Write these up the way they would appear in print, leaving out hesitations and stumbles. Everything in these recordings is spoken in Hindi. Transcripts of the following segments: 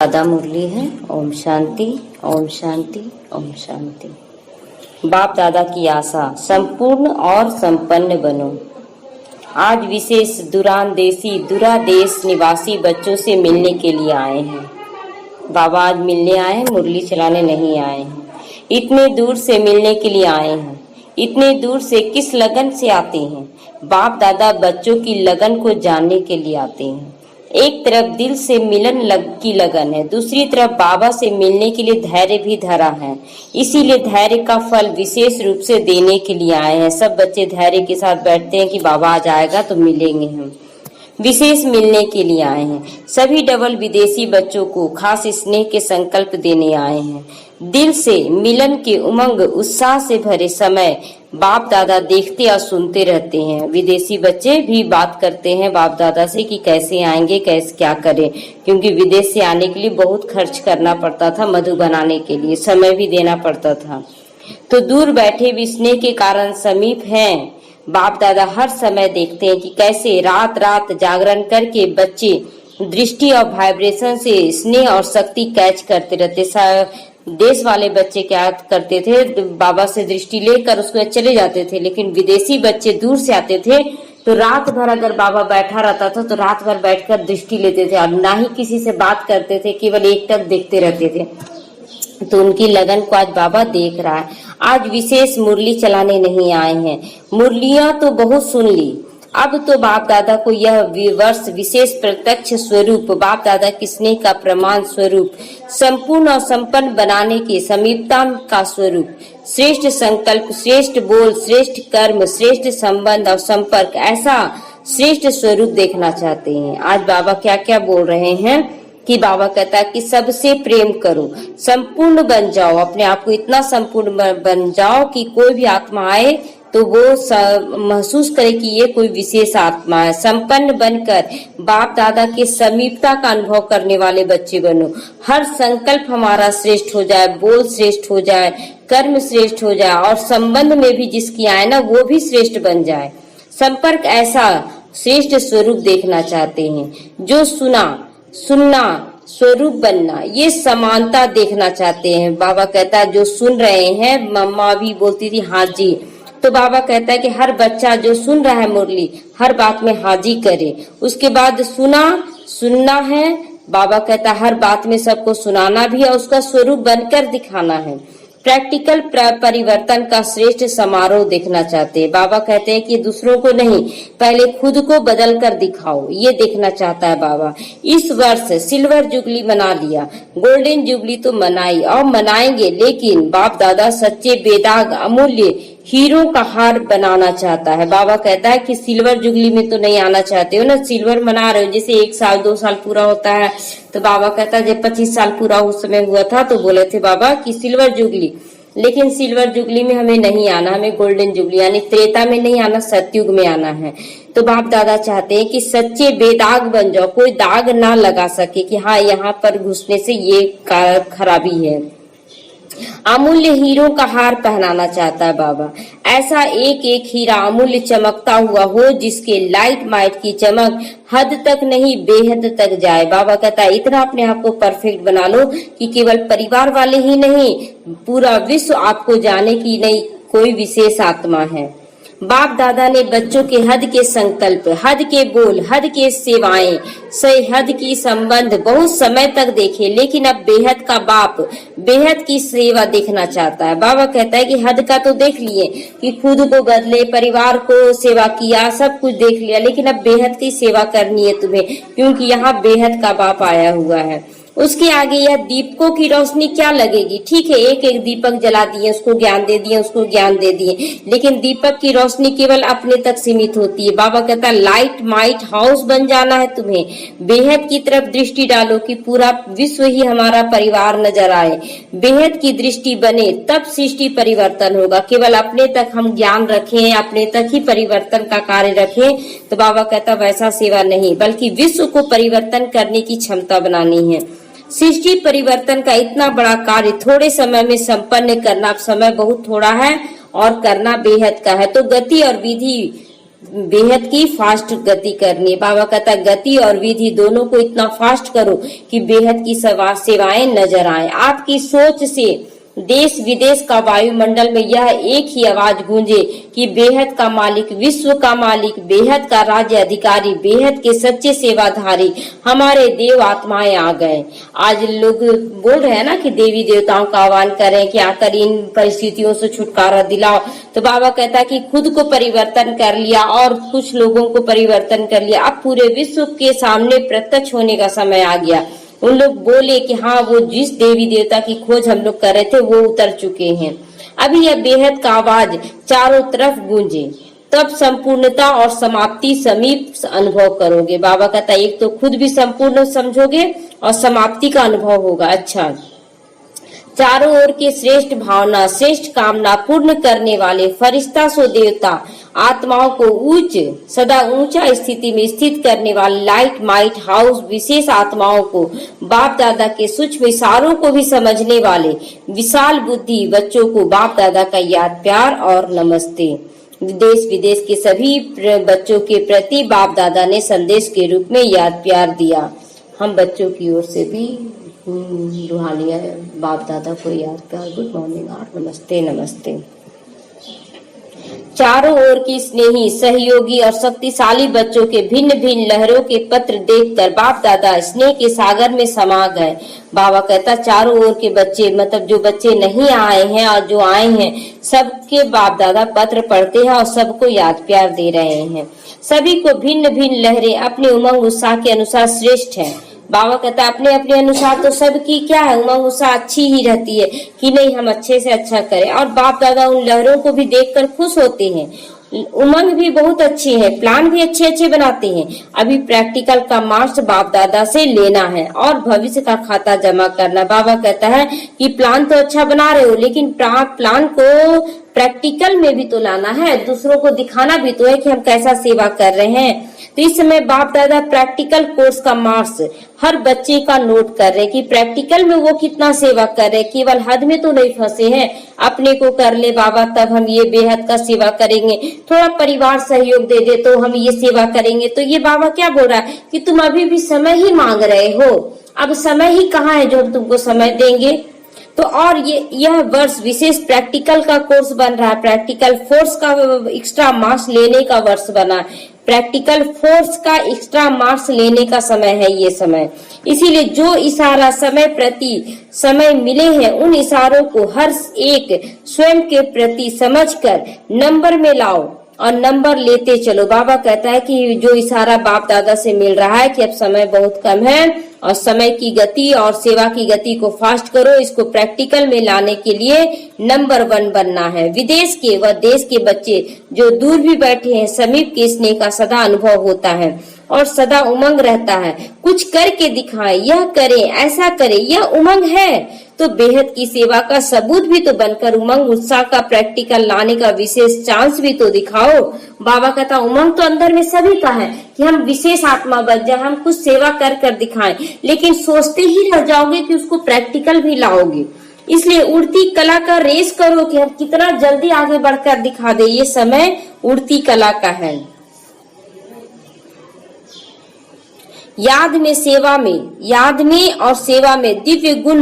दादा मुरली है। ओम शांति, ओम शांति, ओम शांति। बाप दादा की आशा, संपूर्ण और संपन्न बनो। आज विशेष दूरादेश निवासी बच्चों से मिलने के लिए आए हैं। बाबा आज मिलने आए हैं, मुरली चलाने नहीं आए हैं। इतने दूर से मिलने के लिए आए हैं। इतने दूर से किस लगन से आते हैं? बाप दादा बच्चों की लगन को जानने के लिए आते हैं। एक तरफ दिल से मिलन की लगन है, दूसरी तरफ बाबा से मिलने के लिए धैर्य भी धरा है। इसीलिए धैर्य का फल विशेष रूप से देने के लिए आए हैं। सब बच्चे धैर्य के साथ बैठते हैं कि बाबा आ जाएगा तो मिलेंगे हम। विशेष मिलने के लिए आए हैं। सभी डबल विदेशी बच्चों को खास स्नेह के संकल्प देने आए हैं। दिल से मिलन के उमंग उत्साह से भरे समय बाप दादा देखते और सुनते रहते हैं। विदेशी बच्चे भी बात करते हैं बाप दादा से कि कैसे आएंगे, कैसे क्या करें, क्योंकि विदेश से आने के लिए बहुत खर्च करना पड़ता था। मधु बनाने के लिए समय भी देना पड़ता था। तो दूर बैठे भी स्नेह के कारण समीप हैं। बाप दादा हर समय देखते हैं कि कैसे रात रात जागरण करके बच्चे दृष्टि और वाइब्रेशन से स्नेह और शक्ति कैच करते रहते। देश वाले बच्चे क्या करते थे, बाबा से दृष्टि लेकर उसको चले जाते थे, लेकिन विदेशी बच्चे दूर से आते थे तो रात भर अगर बाबा बैठा रहता था तो रात भर बैठकर दृष्टि लेते थे और ना ही किसी से बात करते थे, केवल एकटक देखते रहते थे। तो उनकी लगन को आज बाबा देख रहा है। आज विशेष मुरली चलाने नहीं आए हैं। मुरलियां तो बहुत सुन ली, अब तो बाप दादा को यह वर्ष विशेष प्रत्यक्ष स्वरूप, बाप दादा की स्नेह का प्रमाण स्वरूप, संपूर्ण और संपन्न बनाने के समीपता का स्वरूप, श्रेष्ठ संकल्प, श्रेष्ठ बोल, श्रेष्ठ कर्म, श्रेष्ठ संबंध और संपर्क, ऐसा श्रेष्ठ स्वरूप देखना चाहते हैं। आज बाबा क्या क्या बोल रहे हैं कि बाबा कहता है कि सबसे प्रेम करो, संपूर्ण बन जाओ, अपने आप को इतना संपूर्ण बन जाओ कि कोई भी आत्मा आए तो वो महसूस करे कि ये कोई विशेष आत्मा है। संपन्न बनकर बाप दादा के समीपता का अनुभव करने वाले बच्चे बनो। हर संकल्प हमारा श्रेष्ठ हो जाए, बोल श्रेष्ठ हो जाए, कर्म श्रेष्ठ हो जाए और संबंध में भी जिसकी आए ना वो भी श्रेष्ठ बन जाए। संपर्क ऐसा श्रेष्ठ स्वरूप देखना चाहते हैं। जो सुनना स्वरूप बनना, ये समानता देखना चाहते हैं। बाबा कहता है जो सुन रहे हैं, मम्मा भी बोलती थी हाँ जी, तो बाबा कहता है कि हर बच्चा जो सुन रहा है मुरली हर बात में हाजी करे। उसके बाद सुनना है। बाबा कहता है हर बात में सबको सुनाना भी है, उसका स्वरूप बनकर दिखाना है। प्रैक्टिकल परिवर्तन का श्रेष्ठ समारोह देखना चाहते हैं। बाबा कहते हैं कि दूसरों को नहीं, पहले खुद को बदल कर दिखाओ, ये देखना चाहता है बाबा। इस वर्ष सिल्वर जुबली मना लिया, गोल्डन जुबली तो मनाई और मनाएंगे, लेकिन बाप दादा सच्चे बेदाग अमूल्य हीरो का हार बनाना चाहता है। बाबा कहता है कि सिल्वर जुबली में तो नहीं आना चाहते हो ना, सिल्वर मना रहे हो, जैसे 1 साल 2 साल पूरा होता है। तो बाबा कहता है जब 25 साल पूरा उस समय हुआ था तो बोले थे बाबा कि सिल्वर जुबली, लेकिन सिल्वर जुबली में हमें नहीं आना, हमें गोल्डन जुबली यानी त्रेता में नहीं आना, सतयुग में आना है। तो बाप दादा चाहते हैं कि सच्चे बेदाग बन जाओ, कोई दाग ना लगा सके कि हाँ यहाँ पर घुसने से ये खराबी है। अमूल्य हीरो का हार पहनाना चाहता है बाबा। ऐसा एक एक हीरा अमूल्य चमकता हुआ हो जिसके लाइट माइट की चमक हद तक नहीं बेहद तक जाए। बाबा कहता है इतना अपने आप को परफेक्ट बना लो कि केवल परिवार वाले ही नहीं, पूरा विश्व आपको जाने की नहीं कोई विशेष आत्मा है। बाप दादा ने बच्चों के हद के संकल्प, हद के बोल, हद के सेवाएं, सही हद की संबंध बहुत समय तक देखे, लेकिन अब बेहद का बाप बेहद की सेवा देखना चाहता है। बाबा कहता है कि हद का तो देख लिए कि खुद को बदले, परिवार को सेवा किया, सब कुछ देख लिया, लेकिन अब बेहद की सेवा करनी है तुम्हें, क्योंकि यहाँ बेहद का बाप आया हुआ है। उसके आगे यह दीपकों की रोशनी क्या लगेगी? ठीक है, एक एक दीपक जला दिए, उसको ज्ञान दे दिए, उसको ज्ञान दे दिए, लेकिन दीपक की रोशनी केवल अपने तक सीमित होती है। बाबा कहता है लाइट माइट हाउस बन जाना है तुम्हें। बेहद की तरफ दृष्टि डालो कि पूरा विश्व ही हमारा परिवार नजर आए। बेहद की दृष्टि बने तब सृष्टि परिवर्तन होगा। केवल अपने तक हम ज्ञान रखें, अपने तक ही परिवर्तन का कार्य रखें, तो बाबा कहता वैसा सेवा नहीं, बल्कि विश्व को परिवर्तन करने की क्षमता बनानी है। सृष्टि परिवर्तन का इतना बड़ा कार्य थोड़े समय में संपन्न करना, समय बहुत थोड़ा है और करना बेहद का है, तो गति और विधि बेहद की फास्ट गति करनी है। बाबा कहता गति और विधि दोनों को इतना फास्ट करो कि बेहद की सेवाएं नजर आए। आपकी सोच से देश विदेश का वायुमंडल में यह एक ही आवाज गूंजे कि बेहद का मालिक, विश्व का मालिक, बेहद का राज्य अधिकारी, बेहद के सच्चे सेवाधारी हमारे देव आत्माएं आ गए। आज लोग बोल रहे हैं ना कि देवी देवताओं का आह्वान करें कि आकर इन परिस्थितियों से छुटकारा दिलाओ। तो बाबा कहता है कि खुद को परिवर्तन कर लिया और कुछ लोगों को परिवर्तन कर लिया। अब पूरे विश्व के सामने प्रत्यक्ष होने का समय आ गया। उन लोग बोले कि हाँ, वो जिस देवी देवता की खोज हम लोग कर रहे थे वो उतर चुके हैं। अभी यह बेहद का आवाज चारों तरफ गूंजे, तब संपूर्णता और समाप्ति समीप अनुभव करोगे। बाबा कहता है एक तो खुद भी संपूर्ण समझोगे और समाप्ति का अनुभव होगा। अच्छा, चारों ओर के श्रेष्ठ भावना, श्रेष्ठ कामना पूर्ण करने वाले फरिश्ता सो देवता आत्माओं को उच्च सदा ऊंचा स्थिति में स्थित करने वाले लाइट माइट हाउस विशेष आत्माओं को, बाप दादा के सूक्ष्म इशारों को भी समझने वाले विशाल बुद्धि बच्चों को बाप दादा का याद प्यार और नमस्ते। देश विदेश के सभी बच्चों के प्रति बाप दादा ने संदेश के रूप में याद प्यार दिया। हम बच्चों की ओर से भी रूहानिया बाप दादा को याद प्यार, गुड मॉर्निंग और नमस्ते नमस्ते। चारों ओर की स्नेही, सहयोगी और शक्तिशाली बच्चों के भिन्न भिन्न लहरों के पत्र देखकर बाप दादा स्नेह के सागर में समा गए। बाबा कहता चारों ओर के बच्चे, मतलब जो बच्चे नहीं आए हैं और जो आए हैं, सबके बाप दादा पत्र पढ़ते हैं और सबको याद प्यार दे रहे हैं। सभी को भिन्न भिन्न लहरें अपने उमंग उत्साह के अनुसार श्रेष्ठ है। बाबा कहता अपने अपने अनुसार तो सबकी क्या है, उमंग उत्साह अच्छी ही रहती है कि नहीं हम अच्छे से अच्छा करें, और बाप दादा उन लहरों को भी देखकर खुश होते हैं। उमंग भी बहुत अच्छी है, प्लान भी अच्छे अच्छे बनाते हैं। अभी प्रैक्टिकल का मार्क्स बाप दादा से लेना है और भविष्य का खाता जमा करना। बाबा कहता है कि प्लान तो अच्छा बना रहे हो, लेकिन प्लान को प्रैक्टिकल में भी तो लाना है, दूसरों को दिखाना भी तो है कि हम कैसा सेवा कर रहे हैं। तो इस समय बाप दादा प्रैक्टिकल कोर्स का मार्क्स हर बच्चे का नोट कर रहे हैं कि प्रैक्टिकल में वो कितना सेवा कर रहे हैं, केवल हद में तो नहीं फंसे हैं। अपने को कर ले बाबा तब हम ये बेहद का सेवा करेंगे, थोड़ा परिवार सहयोग दे दे तो हम ये सेवा करेंगे। तो ये बाबा क्या बोल रहा है कि तुम अभी भी समय ही मांग रहे हो, अब समय ही कहाँ है जो हम तुमको समय देंगे। तो और यह वर्ष विशेष प्रैक्टिकल का कोर्स बन रहा है, प्रैक्टिकल फोर्स का एक्स्ट्रा मार्क्स लेने का वर्ष बना है, प्रैक्टिकल फोर्स का एक्स्ट्रा मार्क्स लेने का समय है ये समय। इसीलिए जो इशारा समय प्रति समय मिले हैं उन इशारों को हर एक स्वयं के प्रति समझकर नंबर में लाओ और नंबर लेते चलो। बाबा कहता है कि जो इशारा बाप दादा से मिल रहा है कि अब समय बहुत कम है और समय की गति और सेवा की गति को फास्ट करो, इसको प्रैक्टिकल में लाने के लिए नंबर 1 बनना है। विदेश के व देश के बच्चे जो दूर भी बैठे हैं, समीप के स्नेह का सदा अनुभव होता है और सदा उमंग रहता है। कुछ करके दिखाएं, यह करें, ऐसा करें, यह उमंग है तो बेहद की सेवा का सबूत भी तो बनकर उमंग उत्साह का प्रैक्टिकल लाने का विशेष चांस भी तो दिखाओ। बाबा कहता उमंग तो अंदर में सभी का है कि हम विशेष आत्मा बन जाए, हम कुछ सेवा कर कर दिखाएं, लेकिन सोचते ही रह जाओगे कि उसको प्रैक्टिकल भी लाओगे। इसलिए उड़ती कला का रेस करो कि हम कितना जल्दी आगे बढ़कर दिखा दे। ये समय उड़ती कला का है। याद में और सेवा में दिव्य गुण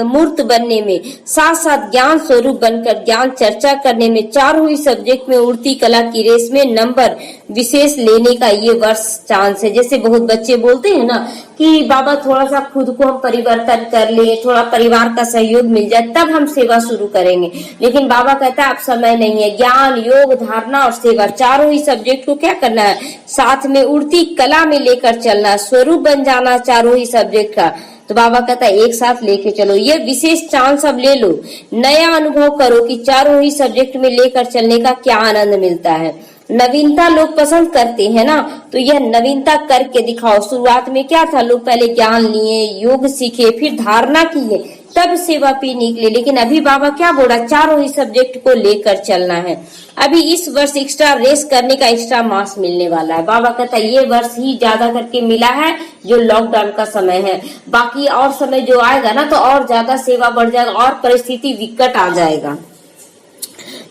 मूर्त बनने में, साथ साथ ज्ञान स्वरूप बनकर ज्ञान चर्चा करने में, चारों ही सब्जेक्ट में उड़ती कला की रेस में नंबर विशेष लेने का ये वर्ष चांस है। जैसे बहुत बच्चे बोलते हैं ना कि बाबा थोड़ा सा खुद को हम परिवर्तन कर ले, थोड़ा परिवार का सहयोग मिल जाए तब हम सेवा शुरू करेंगे, लेकिन बाबा कहता है अब समय नहीं है। ज्ञान, योग, धारणा और सेवा चारों ही सब्जेक्ट को क्या करना है, साथ में उड़ती कला में लेकर चलना, स्वरूप बन जाना चारों ही सब्जेक्ट का। तो बाबा कहता है एक साथ लेके चलो, ये विशेष चांस अब ले लो, नया अनुभव करो कि चारों ही सब्जेक्ट में लेकर चलने का क्या आनंद मिलता है। नवीनता लोग पसंद करते हैं ना, तो यह नवीनता करके दिखाओ। शुरुआत में क्या था, लोग पहले ज्ञान लिए, योग सीखे, फिर धारणा किए, तब सेवा पे निकले, लेकिन अभी बाबा क्या बोल रहा है, चारों ही सब्जेक्ट को लेकर चलना है। अभी इस वर्ष एक्स्ट्रा रेस करने का एक्स्ट्रा मार्क्स मिलने वाला है। बाबा कहता है ये वर्ष ही ज्यादा करके मिला है जो लॉकडाउन का समय है, बाकी और समय जो आएगा ना तो और ज्यादा सेवा बढ़ जाएगा और परिस्थिति विकट आ जाएगा।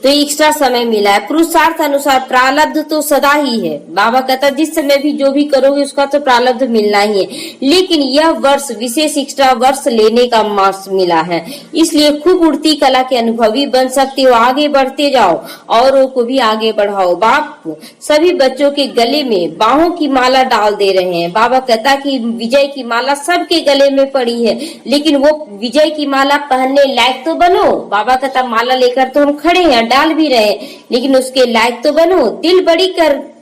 तो एक्स्ट्रा समय मिला है। पुरुषार्थ अनुसार प्रारब्ध तो सदा ही है। बाबा कहता जिस समय भी जो भी करोगे उसका तो प्रारब्ध मिलना ही है, लेकिन यह वर्ष विशेष एक्स्ट्रा वर्ष लेने का मार्क्स मिला है, इसलिए खूब उड़ती कला के अनुभवी बन सकते हो। आगे बढ़ते जाओ, औरों को भी आगे बढ़ाओ। बाप सभी बच्चों के गले में बाहों की माला डाल दे रहे हैं। बाबा कहता कि विजय की माला सबके गले में पड़ी है, लेकिन वो विजय की माला पहनने लायक तो बनो। बाबा कहता माला लेकर तो हम खड़े हैं, डाल भी रहे हैं, लेकिन उसके लायक तो बनो। दिल बड़ी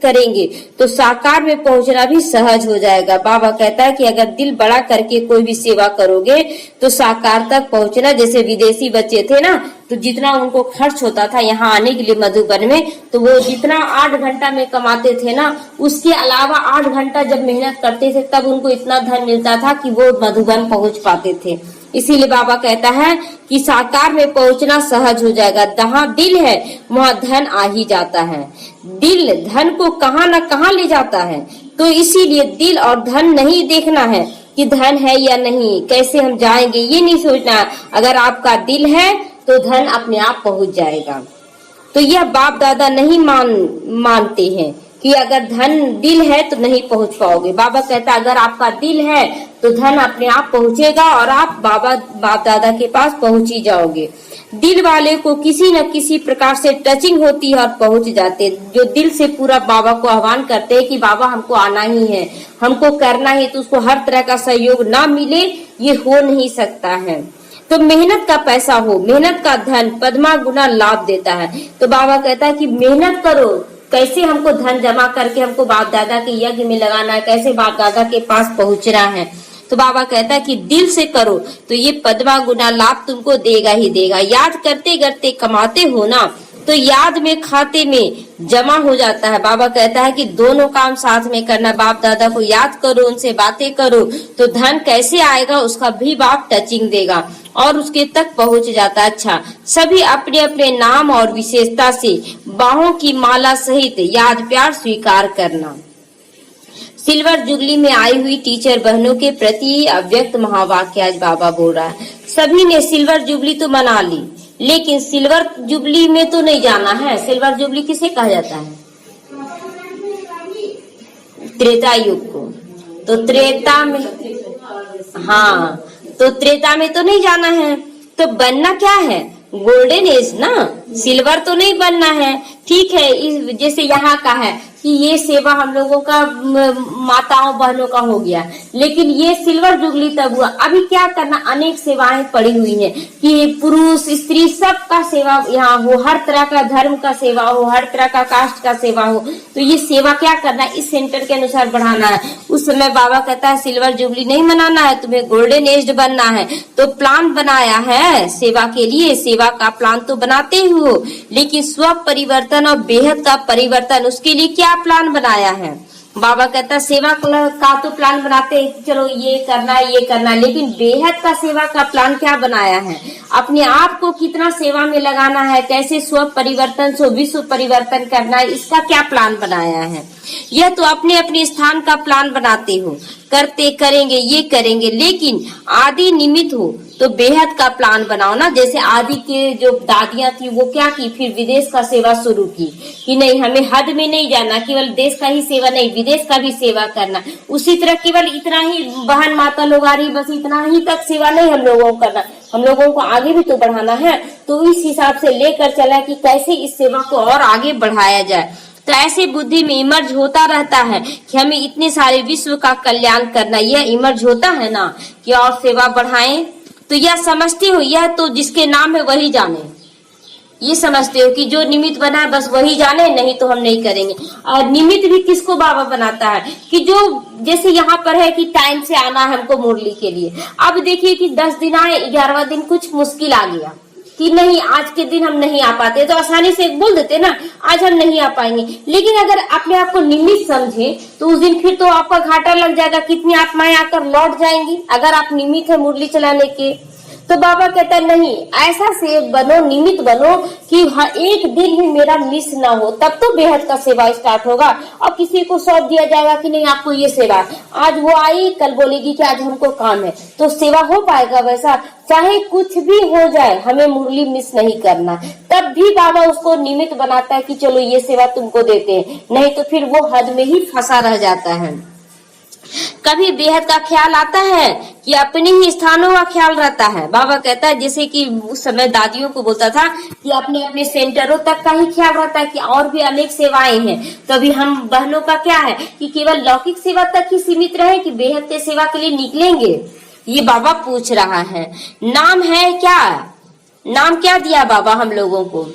करेंगे तो साकार में पहुंचना भी सहज हो जाएगा। बाबा कहता है कि अगर दिल बड़ा करके कोई भी सेवा करोगे तो साकार तक पहुंचना। जैसे विदेशी बच्चे थे ना, तो जितना उनको खर्च होता था यहाँ आने के लिए मधुबन में, तो वो जितना 8 घंटा में कमाते थे ना, उसके अलावा 8 घंटा जब मेहनत करते थे तब उनको इतना धन मिलता था कि वो मधुबन पहुंच पाते थे। इसीलिए बाबा कहता है कि साकार में पहुंचना सहज हो जाएगा। जहाँ दिल है वहाँ धन आ ही जाता है। दिल धन को कहाँ न कहाँ ले जाता है, तो इसीलिए दिल और धन नहीं देखना है कि धन है या नहीं, कैसे हम जाएंगे, ये नहीं सोचना है। अगर आपका दिल है तो धन अपने आप पहुंच जाएगा। तो यह बाप दादा नहीं मानते हैं कि अगर धन दिल है तो नहीं पहुंच पाओगे। बाबा कहता अगर आपका दिल है तो धन अपने आप पहुंचेगा और आप बाप दादा के पास पहुंच ही जाओगे। दिल वाले को किसी न किसी प्रकार से टचिंग होती है और पहुंच जाते। जो दिल से पूरा बाबा को आह्वान करते हैं कि बाबा हमको आना ही है, हमको करना है, तो उसको हर तरह का सहयोग ना मिले ये हो नहीं सकता है। तो मेहनत का पैसा हो, मेहनत का धन पद्मा गुना लाभ देता है। तो बाबा कहता है कि मेहनत करो, कैसे हमको धन जमा करके हमको बाप दादा के यज्ञ में लगाना है, कैसे बाप दादा के पास पहुंचना है। तो बाबा कहता है कि दिल से करो तो ये पद्मा गुना लाभ तुमको देगा ही देगा। याद करते करते कमाते हो ना, तो याद में खाते में जमा हो जाता है। बाबा कहता है कि दोनों काम साथ में करना। बाप दादा को याद करो, उनसे बातें करो, तो धन कैसे आएगा उसका भी बाप टचिंग देगा और उसके तक पहुंच जाता है। अच्छा, सभी अपने अपने नाम और विशेषता से बाहों की माला सहित याद प्यार स्वीकार करना। सिल्वर जुबली में आई हुई टीचर बहनों के प्रति अव्यक्त महावाक्य आज बाबा बोल रहा है। सभी ने सिल्वर जुबली तो मना ली, लेकिन सिल्वर जुबली में तो नहीं जाना है। सिल्वर जुबली किसे कहा जाता है? त्रेता युग को। तो त्रेता में, हाँ, तो त्रेता में तो नहीं जाना है, तो बनना क्या है? गोल्डन एज ना, सिल्वर तो नहीं बनना है। ठीक है, जैसे यहाँ का है कि ये सेवा हम लोगों का माताओं बहनों का हो गया, लेकिन ये सिल्वर जुबली तब हुआ। अभी क्या करना, अनेक सेवाएं पड़ी हुई हैं कि पुरुष स्त्री सबका सेवा यहाँ हो, हर तरह का धर्म का सेवा हो, हर तरह का कास्ट का सेवा हो। तो ये सेवा क्या करना है, इस सेंटर के अनुसार बढ़ाना है। उस समय बाबा कहता है सिल्वर जुबली नहीं मनाना है, तुम्हें गोल्डन एज बनना है। तो प्लान बनाया है सेवा के लिए, सेवा का प्लान तो बनाते ही हो, लेकिन स्व परिवर्तन और बेहद का परिवर्तन, उसके लिए क्या प्लान बनाया है? बाबा कहता सेवा का तो प्लान बनाते हैं, चलो ये करना ये करना, लेकिन बेहद का सेवा का प्लान क्या बनाया है? अपने आप को कितना सेवा में लगाना है, कैसे स्व परिवर्तन से विश्व परिवर्तन करना है, इसका क्या प्लान बनाया है? यह तो अपने अपने स्थान का प्लान बनाते हो, करते करेंगे ये करेंगे, लेकिन आदि निमित्त हो तो बेहद का प्लान बनाओ ना। जैसे आदि के जो दादियां थी वो क्या की, फिर विदेश का सेवा शुरू की कि नहीं हमें हद में नहीं जाना, केवल देश का ही सेवा नहीं विदेश का भी सेवा करना। उसी तरह केवल इतना ही बहन माता लोग आ रही, बस इतना ही तक सेवा नहीं हम लोगों को करना, हम लोगों को आगे भी तो बढ़ाना है। तो इस हिसाब से लेकर चला कि कैसे इस सेवा को और आगे बढ़ाया जाए। तो ऐसे बुद्धि में इमर्ज होता रहता है कि हमें इतने सारे विश्व का कल्याण करना, यह इमर्ज होता है ना कि और सेवा बढ़ाएं। तो यह समझते हो, यह तो जिसके नाम है वही जाने, ये समझते हो कि जो निमित्त बना है बस वही जाने, नहीं तो हम नहीं करेंगे। और निमित्त भी किसको बाबा बनाता है कि जो जैसे यहाँ पर है कि टाइम से आना है हमको मुरली के लिए। अब देखिए कि 10 दिन आए, 11वां दिन कुछ मुश्किल आ गया कि नहीं आज के दिन हम नहीं आ पाते, तो आसानी से बोल देते ना आज हम नहीं आ पाएंगे। लेकिन अगर अपने आप को निमित्त समझे तो उस दिन फिर तो आपका घाटा लग जाएगा, कितनी आत्माएं आकर लौट जाएंगी अगर आप निमित्त है मुरली चलाने के। तो बाबा कहता है नहीं, ऐसा सेवक बनो, निमित्त बनो कि एक दिन भी मेरा मिस ना हो, तब तो बेहद का सेवा स्टार्ट होगा। और किसी को सौंप दिया जाएगा कि नहीं आपको ये सेवा, आज वो आई कल बोलेगी कि आज हमको काम है, तो सेवा हो पाएगा वैसा? चाहे कुछ भी हो जाए, हमें मुरली मिस नहीं करना। तब भी बाबा उसको निमित्त बनाता है कि चलो ये सेवा तुमको देते हैं, नहीं तो फिर वो हद में ही फंसा रह जाता है। कभी बेहद का ख्याल आता है कि अपने ही स्थानों का ख्याल रहता है। बाबा कहता है जैसे कि उस समय दादियों को बोलता था कि अपने अपने सेंटरों तक का ही ख्याल रहता है कि और भी अनेक सेवाएं हैं। तो अभी हम बहनों का क्या है कि केवल लौकिक सेवा तक ही सीमित रहे कि बेहद के सेवा के लिए निकलेंगे, ये बाबा पूछ रहा है। नाम है क्या, नाम क्या दिया बाबा हम लोगों को?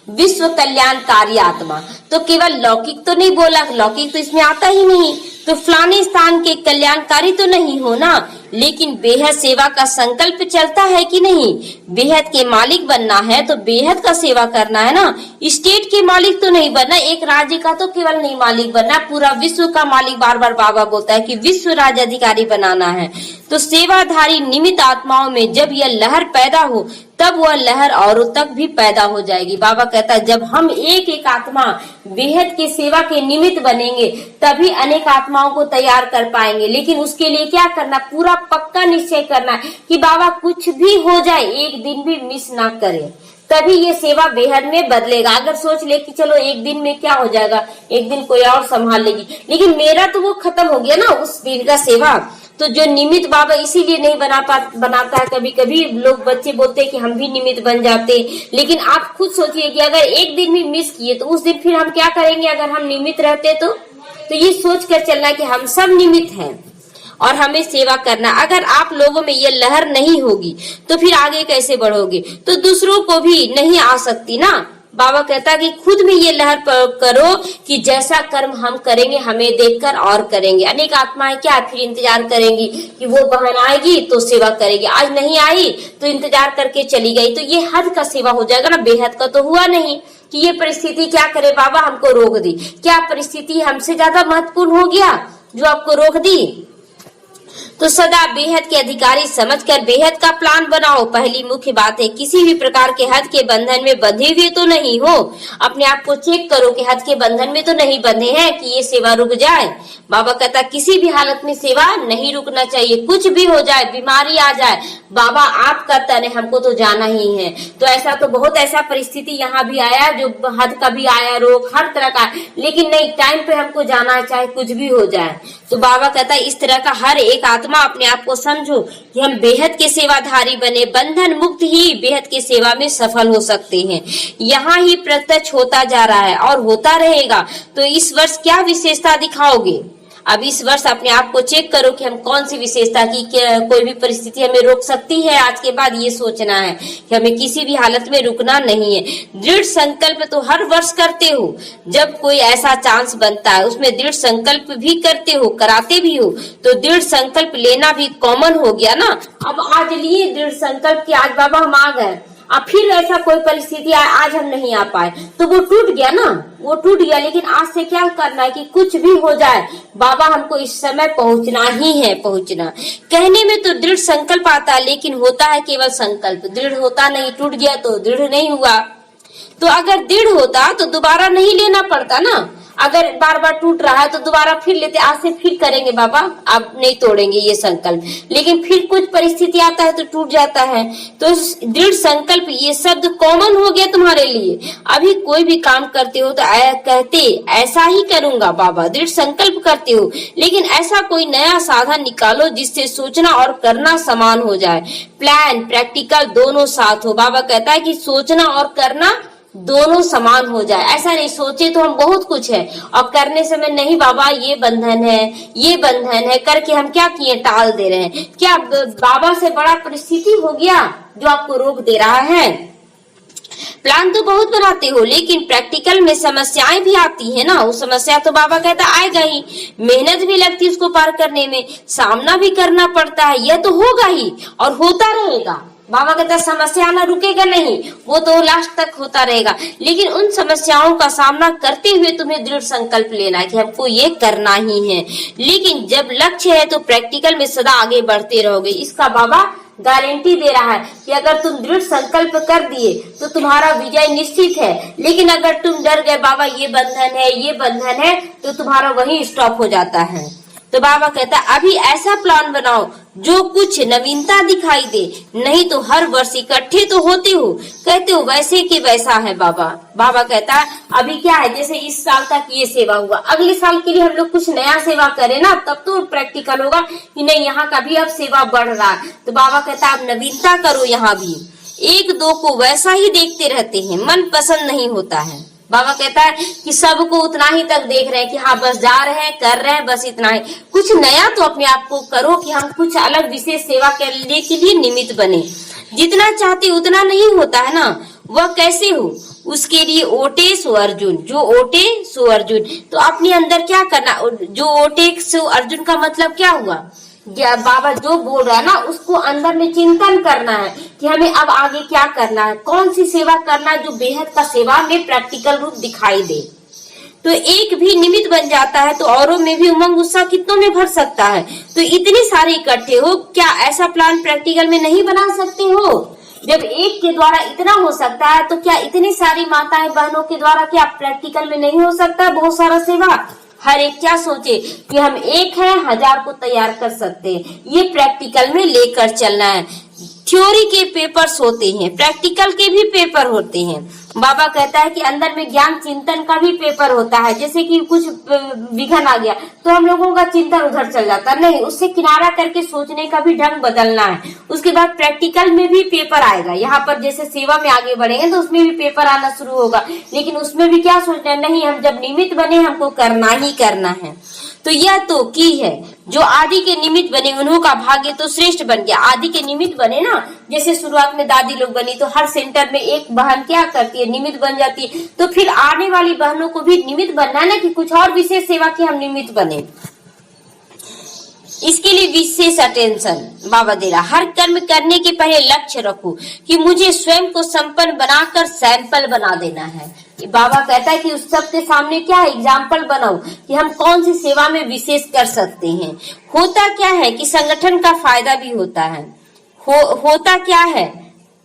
विश्व कल्याणकारी आत्मा। तो केवल लौकिक तो नहीं बोला, लौकिक तो इसमें आता ही नहीं, तो फलाने स्थान के कल्याणकारी तो नहीं हो ना, लेकिन बेहद सेवा का संकल्प चलता है कि नहीं? बेहद के मालिक बनना है तो बेहद का सेवा करना है ना, स्टेट के मालिक तो नहीं बनना, एक राज्य का तो केवल नहीं मालिक बनना, पूरा विश्व का मालिक। बार बार बाबा बोलता है कि विश्व राज्य अधिकारी बनाना है। तो सेवाधारी निमित्त आत्माओं में जब यह लहर पैदा हो तब वह लहर औरों तक भी पैदा हो जाएगी। बाबा कहता है जब हम एक एक आत्मा बेहद की सेवा के निमित्त बनेंगे तभी अनेक आत्माओं को तैयार कर पाएंगे। लेकिन उसके लिए क्या करना, पूरा पक्का निश्चय करना है कि बाबा कुछ भी हो जाए एक दिन भी मिस ना करें, तभी ये सेवा बेहद में बदलेगा। अगर सोच ले कि चलो एक दिन में क्या हो जाएगा, एक दिन कोई और संभाल लेगी, लेकिन मेरा तो वो खत्म हो गया ना उस दिन का सेवा। तो जो निमित्त बाबा इसीलिए नहीं बनाता है। कभी कभी लोग बच्चे बोलते हैं कि हम भी निमित्त बन जाते, लेकिन आप खुद सोचिए कि अगर एक दिन भी मिस किए तो उस दिन फिर हम क्या करेंगे अगर हम निमित्त रहते तो ये सोच कर चलना कि हम सब निमित्त हैं और हमें सेवा करना। अगर आप लोगों में ये लहर नहीं होगी तो फिर आगे कैसे बढ़ोगे? तो दूसरों को भी नहीं आ सकती ना। बाबा कहता कि खुद में ये लहर करो कि जैसा कर्म हम करेंगे हमें देखकर और करेंगे। अनेक आत्माएं क्या फिर इंतजार करेंगी कि वो बहन आएगी तो सेवा करेगी, आज नहीं आई तो इंतजार करके चली गई, तो ये हद का सेवा हो जाएगा ना, बेहद का तो हुआ नहीं। कि ये परिस्थिति क्या करे बाबा, हमको रोक दी, क्या परिस्थिति हमसे ज्यादा महत्वपूर्ण हो गया जो आपको रोक दी? तो सदा बेहद के अधिकारी समझकर बेहद का प्लान बनाओ। पहली मुख्य बात है किसी भी प्रकार के हद के बंधन में बंधे हुए तो नहीं हो। अपने आप को चेक करो कि हद के बंधन में तो नहीं बंधे हैं कि ये सेवा रुक जाए। बाबा कहता किसी भी हालत में सेवा नहीं रुकना चाहिए, कुछ भी हो जाए, बीमारी आ जाए, बाबा आपका तन है, हमको तो जाना ही है। तो ऐसा तो बहुत ऐसा परिस्थिति यहाँ भी आया जो हद का भी आया, रोग हर तरह का, लेकिन नहीं, टाइम पे हमको जाना है चाहे कुछ भी हो जाए। तो बाबा कहता है इस तरह का हर एक आत्मा अपने आप को समझो कि हम बेहद के सेवाधारी बने, बंधन मुक्त ही बेहद के सेवा में सफल हो सकते हैं। यहाँ ही प्रत्यक्ष होता जा रहा है और होता रहेगा। तो इस वर्ष क्या विशेषता दिखाओगे? अब इस वर्ष अपने आप को चेक करो कि हम कौन सी विशेषता की कोई भी परिस्थिति हमें रोक सकती है। आज के बाद ये सोचना है कि हमें किसी भी हालत में रुकना नहीं है। दृढ़ संकल्प तो हर वर्ष करते हो, जब कोई ऐसा चांस बनता है उसमें दृढ़ संकल्प भी करते हो, कराते भी हो, तो दृढ़ संकल्प लेना भी कॉमन हो गया ना। अब आज लिए दृढ़ संकल्प की, आज बाबा हम आ गए, अब फिर ऐसा कोई परिस्थिति आए आज हम नहीं आ पाए तो वो टूट गया ना, वो टूट गया। लेकिन आज से क्या करना है कि कुछ भी हो जाए बाबा हमको इस समय पहुंचना ही है, पहुंचना। कहने में तो दृढ़ संकल्प आता है लेकिन होता है केवल संकल्प, दृढ़ होता नहीं। टूट गया तो दृढ़ नहीं हुआ। तो अगर दृढ़ होता तो दोबारा नहीं लेना पड़ता ना। अगर बार बार टूट रहा है तो दोबारा फिर लेते, आज से फिर करेंगे बाबा, अब नहीं तोड़ेंगे ये संकल्प। लेकिन फिर कुछ परिस्थिति आता है तो टूट जाता है। तो दृढ़ संकल्प ये शब्द कॉमन हो गया तुम्हारे लिए। अभी कोई भी काम करते हो तो कहते ऐसा ही करूंगा बाबा, दृढ़ संकल्प करते हो, लेकिन ऐसा कोई नया साधन निकालो जिससे सोचना और करना समान हो जाए। प्लान प्रैक्टिकल दोनों साथ हो। बाबा कहता है कि सोचना और करना दोनों समान हो जाए। ऐसा नहीं सोचे तो हम बहुत कुछ है और करने समय नहीं बाबा ये बंधन है, ये बंधन है करके हम क्या किए, टाल दे रहे हैं। क्या बाबा से बड़ा परिस्थिति हो गया जो आपको रोक दे रहा है? प्लान तो बहुत बनाते हो लेकिन प्रैक्टिकल में समस्याएं भी आती है ना। वो समस्या तो बाबा कहता आएगा ही, मेहनत भी लगती है उसको पार करने में, सामना भी करना पड़ता है, यह तो होगा ही और होता रहेगा। बाबा कहता समस्या आना रुकेगा नहीं, वो तो लास्ट तक होता रहेगा। लेकिन उन समस्याओं का सामना करते हुए तुम्हें दृढ़ संकल्प लेना है कि हमको ये करना ही है। लेकिन जब लक्ष्य है तो प्रैक्टिकल में सदा आगे बढ़ते रहोगे। इसका बाबा गारंटी दे रहा है कि अगर तुम दृढ़ संकल्प कर दिए तो तुम्हारा विजय निश्चित है। लेकिन अगर तुम डर गए बाबा ये बंधन है, ये बंधन है, तो तुम्हारा वही स्टॉप हो जाता है। तो बाबा कहता है अभी ऐसा प्लान बनाओ जो कुछ नवीनता दिखाई दे, नहीं तो हर वर्ष इकट्ठे तो होते हो, कहते हो वैसे के वैसा है बाबा। बाबा कहता है अभी क्या है, जैसे इस साल तक ये सेवा हुआ, अगले साल के लिए हम लोग कुछ नया सेवा करें ना, तब तो प्रैक्टिकल होगा कि नहीं यहाँ का भी अब सेवा बढ़ रहा है। तो बाबा कहता है अब नवीनता करो, यहाँ भी एक दो को वैसा ही देखते रहते हैं, मन पसंद नहीं होता है। बाबा कहता है कि सबको उतना ही तक देख रहे हैं कि हाँ बस जा रहे हैं, कर रहे हैं, बस इतना ही। कुछ नया तो अपने आप को करो कि हम कुछ अलग विशेष सेवा करने के लिए निमित्त बने। जितना चाहते उतना नहीं होता है ना, वह कैसे हो, उसके लिए ओटे सो अर्जुन, जो ओटे सो अर्जुन। तो अपने अंदर क्या करना, जो ओटे सो अर्जुन का मतलब क्या हुआ, बाबा जो बोल रहा है ना उसको अंदर में चिंतन करना है कि हमें अब आगे क्या करना है, कौन सी सेवा करना है जो बेहद का सेवा में प्रैक्टिकल रूप दिखाई दे। तो एक भी निमित्त बन जाता है तो औरों में भी उमंग उत्साह कितनों में भर सकता है। तो इतने सारे इकट्ठे हो, क्या ऐसा प्लान प्रैक्टिकल में नहीं बना सकते हो? जब एक के द्वारा इतना हो सकता है तो क्या इतनी सारी माताएं बहनों के द्वारा क्या प्रैक्टिकल में नहीं हो सकता बहुत सारा सेवा? हर एक क्या सोचे कि हम एक है, 1000 को तैयार कर सकते हैं, ये प्रैक्टिकल में लेकर चलना है। थ्योरी के पेपर्स होते हैं, प्रैक्टिकल के भी पेपर होते हैं। बाबा कहता है कि अंदर में ज्ञान चिंतन का भी पेपर होता है। जैसे कि कुछ विघन आ गया तो हम लोगों का चिंतन उधर चल जाता नहीं, उससे किनारा करके सोचने का भी ढंग बदलना है। उसके बाद प्रैक्टिकल में भी पेपर आएगा। यहाँ पर जैसे सेवा में आगे बढ़ेंगे तो उसमें भी पेपर आना शुरू होगा, लेकिन उसमें भी क्या सोचना नहीं, हम जब निमित्त बने हमको करना ही करना है। तो यह तो की है, जो आदि के निमित्त बने उन्हों का भाग्य तो श्रेष्ठ बन गया। आदि के निमित्त बने ना, जैसे शुरुआत में दादी लोग बनी तो हर सेंटर में एक बहन क्या करती है, निमित्त बन जाती है। तो फिर आने वाली बहनों को भी निमित्त बनना है ना कि कुछ और विशेष सेवा की हम निमित्त बने। इसके लिए विशेष अटेंशन बाबा दे रहा। हर कर्म करने के पहले लक्ष्य रखो कि मुझे स्वयं को संपन्न बनाकर सैंपल बना देना है। बाबा कहता है कि उस सबके सामने क्या एग्जाम्पल बनाओ कि हम कौन सी सेवा में विशेष कर सकते हैं। होता क्या है कि संगठन का फायदा भी होता है, होता क्या है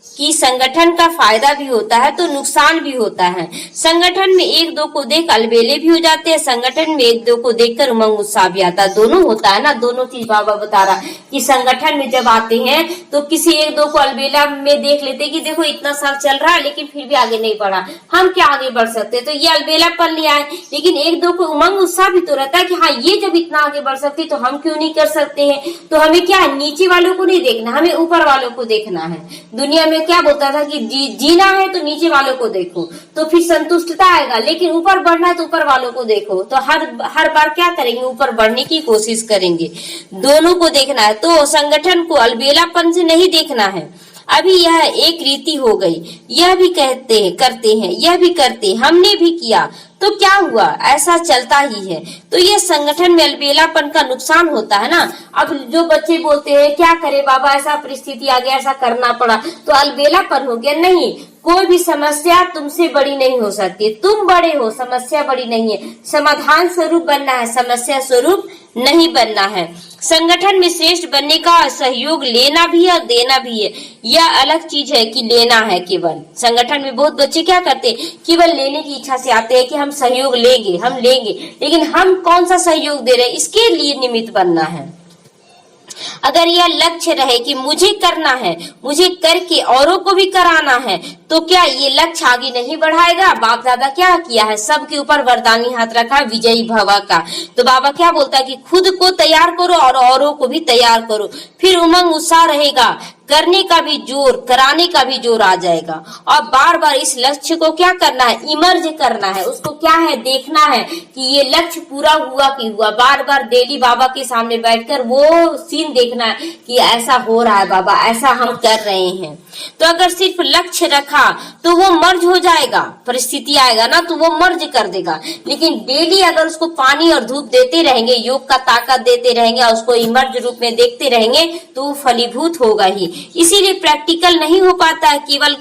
कि संगठन का फायदा भी होता है तो नुकसान भी होता है। संगठन में एक दो को देख अलबेले भी हो जाते हैं, संगठन में एक दो को देखकर उमंग उत्साह भी आता है। दोनों होता है ना, दोनों चीज बाबा बता रहा कि संगठन में जब आते हैं तो किसी एक दो को अलबेला में देख लेते हैं कि देखो इतना साल चल रहा है लेकिन फिर भी आगे नहीं बढ़ा, हम क्या आगे बढ़ सकते, तो ये अलबेला पल लिया है। लेकिन एक दो को उमंग उत्साह भी तो रहता है कि हाँ ये जब इतना आगे बढ़ सकते तो हम क्यों नहीं कर सकते हैं। तो हमें क्या है, नीचे वालों को नहीं देखना, हमें ऊपर वालों को देखना है। दुनिया में क्या बोलता था कि जीना है तो नीचे वालों को देखो तो फिर संतुष्टता आएगा, लेकिन ऊपर बढ़ना है तो ऊपर वालों को देखो। तो हर बार क्या करेंगे, ऊपर बढ़ने की कोशिश करेंगे। दोनों को देखना है, तो संगठन को अलबेलापन से नहीं देखना है। अभी यह एक रीति हो गई, यह भी कहते हैं करते हैं, यह भी करते, हमने भी किया तो क्या हुआ, ऐसा चलता ही है। तो ये संगठन में अलबेलापन का नुकसान होता है ना। अब जो बच्चे बोलते हैं क्या करे बाबा, ऐसा परिस्थिति आ गया, ऐसा करना पड़ा, तो अलबेलापन हो गया। नहीं, कोई भी समस्या तुमसे बड़ी नहीं हो सकती, तुम बड़े हो, समस्या बड़ी नहीं है। समाधान स्वरूप बनना है, समस्या स्वरूप नहीं बनना है। संगठन में श्रेष्ठ बनने का सहयोग लेना भी है और देना भी है। यह अलग चीज है कि लेना है केवल। संगठन में बहुत बच्चे क्या करते हैं, केवल लेने की इच्छा से आते हैं कि हम सहयोग लेंगे, हम लेंगे, लेकिन हम कौन सा सहयोग दे रहे हैं, इसके लिए निमित्त बनना है। अगर यह लक्ष्य रहे कि मुझे करना है, मुझे करके औरों को भी कराना है, तो क्या ये लक्ष्य आगे नहीं बढ़ाएगा। बाप दादा क्या किया है, सबके ऊपर वरदानी हाथ रखा विजयी भव का। तो बाबा क्या बोलता है कि खुद को तैयार करो और औरों को भी तैयार करो, फिर उमंग उत्साह रहेगा, करने का भी जोर, कराने का भी जोर आ जाएगा। और बार बार इस लक्ष्य को क्या करना है, इमर्ज करना है, उसको क्या है, देखना है कि ये लक्ष्य पूरा हुआ कि हुआ। बार बार डेली बाबा के सामने बैठकर वो सीन देखना है कि ऐसा हो रहा है बाबा, ऐसा हम कर रहे हैं। तो अगर सिर्फ लक्ष्य रखा तो वो मर्ज हो जाएगा, परिस्थिति आएगा ना तो वो मर्ज कर देगा। लेकिन डेली अगर उसको पानी और धूप देते रहेंगे, योग का ताकत देते रहेंगे और उसको इमर्ज रूप में देखते रहेंगे तो वो फलीभूत होगा ही। इसीलिए प्रैक्टिकल नहीं हो पाता है, केवल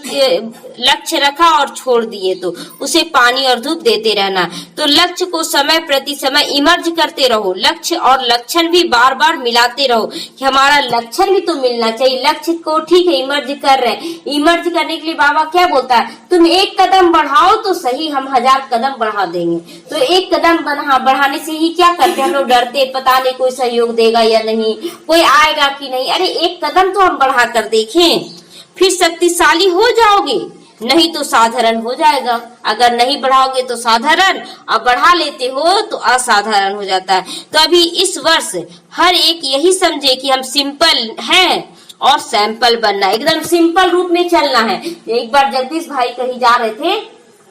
लक्ष्य रखा और छोड़ दिए, तो उसे पानी और धूप देते रहना। तो लक्ष्य को समय प्रति समय इमर्ज करते रहो, लक्ष्य और लक्षण भी बार बार मिलाते रहो कि हमारा लक्षण भी तो मिलना चाहिए। लक्ष्य को ठीक है इमर्ज कर रहे हैं, इमर्ज करने के लिए बाबा क्या बोलता है, तुम एक कदम बढ़ाओ तो सही, हम 1000 कदम बढ़ा देंगे। तो एक कदम बढ़ाने से ही क्या करते हैं हम लोग, डरते, पता नहीं कोई सहयोग देगा या नहीं, कोई आएगा कि नहीं। अरे एक कदम तो हम बढ़ा कर देखें, फिर शक्तिशाली हो जाओगे, नहीं तो साधारण हो जाएगा। अगर नहीं बढ़ाओगे तो साधारण, और बढ़ा लेते हो तो असाधारण हो जाता है। तो अभी इस वर्ष हर एक यही समझे कि हम सिंपल हैं और सैंपल बनना, एकदम सिंपल रूप में चलना है। एक बार जगदीश भाई कहीं जा रहे थे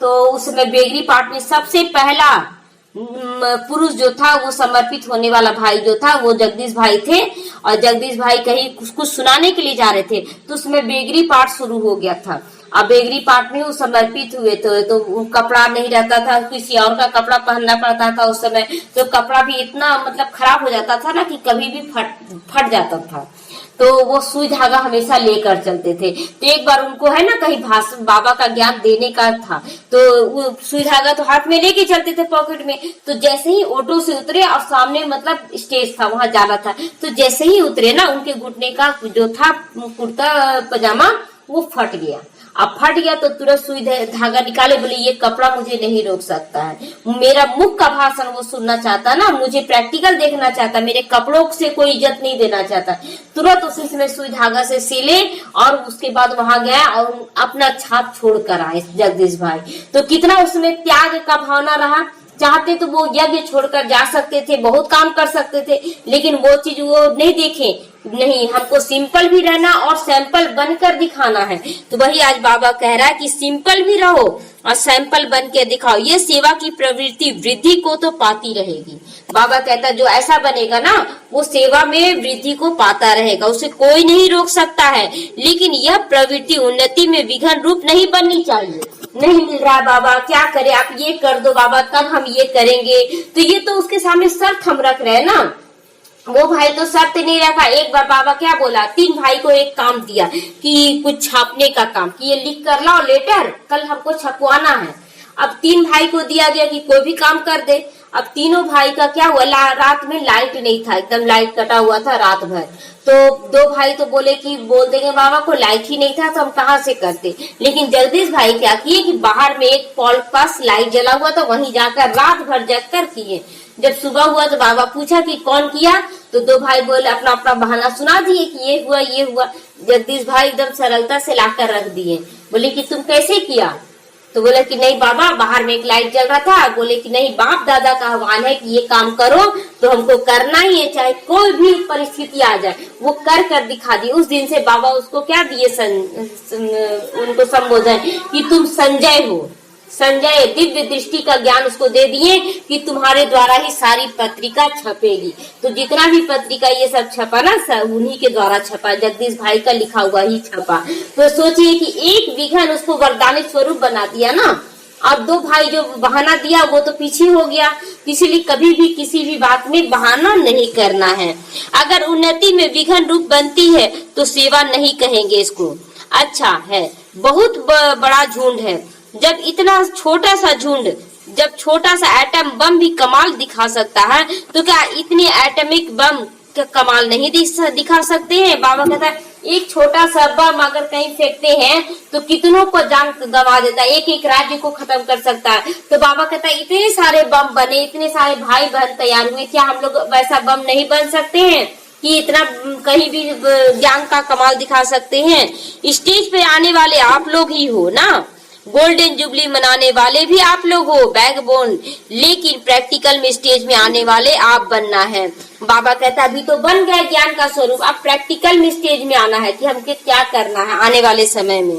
तो उस समय बेगरी पार्ट में सबसे पहला पुरुष जो था वो समर्पित होने वाला भाई जो था वो जगदीश भाई थे। और जगदीश भाई कहीं कुछ सुनाने के लिए जा रहे थे तो उसमें बेगरी पार्ट शुरू हो गया था। अब बेगरी पार्ट में वो समर्पित हुए तो कपड़ा नहीं रहता था, किसी और का कपड़ा पहनना पड़ता था उस समय। तो कपड़ा भी इतना मतलब खराब हो जाता था ना कि कभी भी फट जाता था। तो वो सुई धागा हमेशा लेकर चलते थे। तो एक बार उनको है ना कहीं भाषण बाबा का ज्ञान देने का था, तो वो सुई धागा तो हाथ में लेके चलते थे पॉकेट में। तो जैसे ही ऑटो से उतरे और सामने मतलब स्टेज था, वहां जाना था, तो जैसे ही उतरे ना उनके घुटने का जो था कुर्ता पजामा वो फट गया। अब फट गया तो तुरंत सुई धागा निकाले, बोले ये कपड़ा मुझे नहीं रोक सकता है, मेरा मुख का भाषण वो सुनना चाहता ना, मुझे प्रैक्टिकल देखना चाहता, मेरे कपड़ों से कोई इज्जत नहीं देना चाहता। तुरंत उसी समय सुई धागा से सिले और उसके बाद वहां गया और अपना छाप छोड़ कर आए जगदीश भाई। तो कितना उसमें त्याग का भावना रहा। चाहते तो वो यज्ञ छोड़कर जा सकते थे, बहुत काम कर सकते थे, लेकिन वो चीज वो नहीं देखे। नहीं, हमको सिंपल भी रहना और सैंपल बनकर दिखाना है। तो वही आज बाबा कह रहा है कि सिंपल भी रहो और सैंपल बन के दिखाओ। ये सेवा की प्रवृत्ति वृद्धि को तो पाती रहेगी। बाबा कहता जो ऐसा बनेगा ना वो सेवा में वृद्धि को पाता रहेगा, उसे कोई नहीं रोक सकता है। लेकिन यह प्रवृत्ति उन्नति में विघ्न रूप नहीं बननी चाहिए। नहीं मिल रहा बाबा, क्या करे, आप ये कर दो बाबा तब हम ये करेंगे। तो ये तो उसके सामने शर्त हम रख रहे हैं ना। वो भाई तो शर्त नहीं रखा। एक बार बाबा क्या बोला, 3 भाई को एक काम दिया कि कुछ छापने का काम, कि ये लिख कर लाओ लेटर, कल हमको छपवाना है। अब 3 भाई को दिया गया कि कोई भी काम कर दे। अब तीनों भाई का क्या हुआ, रात में लाइट नहीं था, एकदम लाइट कटा हुआ था रात भर। तो 2 भाई तो बोले कि बोल देंगे बाबा को, लाइट ही नहीं था तो हम कहाँ से करते। लेकिन जगदीश भाई क्या किए कि बाहर में एक पॉल पास लाइट जला हुआ था, वहीं जाकर रात भर जग कर किए। जब सुबह हुआ तो बाबा पूछा कि कौन किया, तो 2 भाई बोले अपना अपना बहाना सुना दिए कि ये हुआ ये हुआ। जगदीश भाई एकदम सरलता से लाकर रख दिए। बोले कि तुम कैसे किया, तो बोले कि नहीं बाबा बाहर में एक लाइट जल रहा था। बोले कि नहीं, बाप दादा का आह्वान है कि ये काम करो तो हमको करना ही है, चाहे कोई भी परिस्थिति आ जाए। वो कर दिखा दी। उस दिन से बाबा उसको क्या दिए, उनको संबोधन कि तुम संजय हो। संजय, दिव्य दृष्टि का ज्ञान उसको दे दिए कि तुम्हारे द्वारा ही सारी पत्रिका छपेगी। तो जितना भी पत्रिका ये सब छपा ना, सब उन्हीं के द्वारा छपा, जगदीश भाई का लिखा हुआ ही छपा। तो सोचिए कि एक विघन उसको वरदानी स्वरूप बना दिया ना। अब 2 भाई जो बहाना दिया वो तो पीछे हो गया। इसीलिए कभी भी किसी भी बात में बहाना नहीं करना है। अगर उन्नति में विघन रूप बनती है तो सेवा नहीं कहेंगे इसको। अच्छा है, बहुत बड़ा झुंड है। जब इतना छोटा सा झुंड, जब छोटा सा एटम बम भी कमाल दिखा सकता है, तो क्या इतने एटॉमिक बम कमाल नहीं दिखा सकते हैं। बाबा कहता है एक छोटा सा बम अगर कहीं फेंकते हैं तो कितनों को जान गंवा देता है, एक राज्य को खत्म कर सकता है। तो बाबा कहता है इतने सारे बम बने, इतने सारे भाई बहन तैयार हुए, क्या हम लोग वैसा बम नहीं बन सकते हैं कि इतना कहीं भी ज्ञान का कमाल दिखा सकते हैं। स्टेज पे आने वाले आप लोग ही हो ना, गोल्डन जुबली मनाने वाले भी आप लोग हो, बैकबोन। लेकिन प्रैक्टिकल में स्टेज में आने वाले आप बनना है। बाबा कहता अभी तो बन गया ज्ञान का स्वरूप, अब प्रैक्टिकल में स्टेज में आना है कि हमको क्या करना है आने वाले समय में।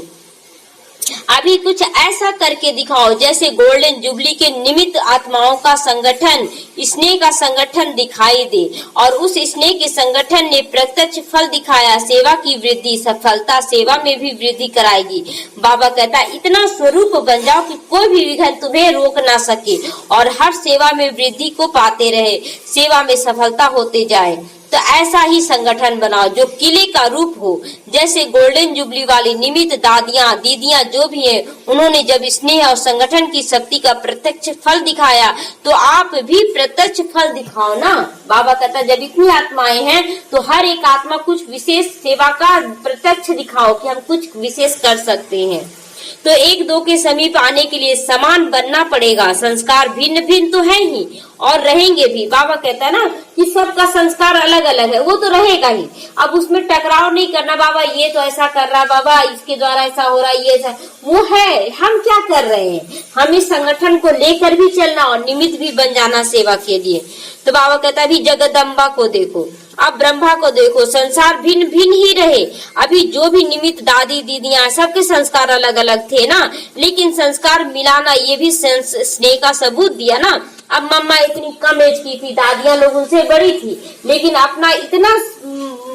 अभी कुछ ऐसा करके दिखाओ जैसे गोल्डन जुबली के निमित्त आत्माओं का संगठन, स्नेह का संगठन दिखाई दे और उस स्नेह के संगठन ने प्रत्यक्ष फल दिखाया। सेवा की वृद्धि, सफलता सेवा में भी वृद्धि कराएगी। बाबा कहता है इतना स्वरूप बन जाओ कि कोई भी विघ्न तुम्हें रोक ना सके और हर सेवा में वृद्धि को पाते रहे, सेवा में सफलता होते जाए। तो ऐसा ही संगठन बनाओ जो किले का रूप हो। जैसे गोल्डन जुबली वाली निमित्त दादियां, दीदियां जो भी हैं, उन्होंने जब स्नेह और संगठन की शक्ति का प्रत्यक्ष फल दिखाया तो आप भी प्रत्यक्ष फल दिखाओ ना। बाबा कहता जब इतनी आत्माएं हैं तो हर एक आत्मा कुछ विशेष सेवा का प्रत्यक्ष दिखाओ कि हम कुछ विशेष कर सकते हैं। तो एक दो के समीप आने के लिए समान बनना पड़ेगा। संस्कार भिन्न भिन्न तो है ही और रहेंगे भी। बाबा कहता है ना कि सबका संस्कार अलग अलग है, वो तो रहेगा ही। अब उसमें टकराव नहीं करना, बाबा ये तो ऐसा कर रहा, बाबा इसके द्वारा ऐसा हो रहा, ये ऐसा वो है। हम क्या कर रहे हैं, हम इस संगठन को लेकर भी चलना और निमित्त भी बन जाना सेवा के लिए। तो बाबा कहता है अभी जगदम्बा को देखो, अब ब्रह्मा को देखो, संसार भिन्न भिन्न ही रहे। अभी जो भी निमित्त दादी दीदियां सबके संस्कार अलग अलग थे ना, लेकिन संस्कार मिलाना ये भी स्नेह का सबूत दिया ना। अब मम्मा इतनी कम एज की थी, दादियां लोग उनसे बड़ी थी, लेकिन अपना इतना